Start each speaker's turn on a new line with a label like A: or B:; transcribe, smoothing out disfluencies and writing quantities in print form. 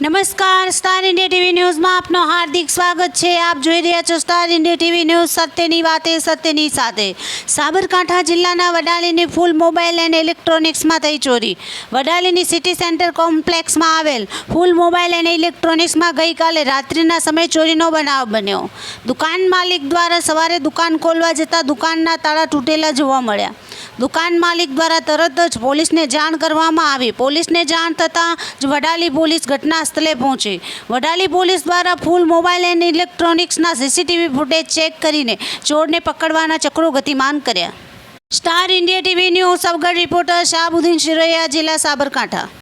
A: નમસ્કાર, star India TV ન્યૂઝમાં આપનું હાર્દિક સ્વાગત છે। આપ જોઈ રહ્યા છો સ્ટાર ઇન્ડિયા ટીવી ન્યૂઝ, સત્યની વાતે સત્યની સાથે। સાબરકાંઠા જિલ્લાના વડાલીની ફૂલ મોબાઈલ એન્ડ ઇલેક્ટ્રોનિક્સમાં થઈ ચોરી। વડાલીની સિટી સેન્ટર કોમ્પ્લેક્સમાં આવેલ ફૂલ મોબાઈલ એન્ડ ઇલેક્ટ્રોનિક્સમાં ગઈકાલે રાત્રિના સમયે ચોરીનો બનાવ બન્યો। દુકાન માલિક દ્વારા સવારે દુકાન ખોલવા જતાં દુકાનના તાળા તૂટેલા જોવા મળ્યા। દુકાન માલિક દ્વારા તરત જ પોલીસને જાણ કરવામાં આવી। પોલીસને જાણ થતાં જ વડાલી પોલીસ ઘટના સ્થળે પહોંચી। વડાલી પોલીસ દ્વારા ફૂલ મોબાઈલ એન્ડ ઇલેક્ટ્રોનિક્સના સીસીટીવી ફૂટેજ ચેક કરીને ચોરને પકડવાના ચક્રો ગતિમાન કર્યા। સ્ટાર ઇન્ડિયા ટીવી ન્યૂઝ અવગઢ રિપોર્ટર શાહબુદ્દીન શિરોયા, જિલ્લા સાબરકાંઠા।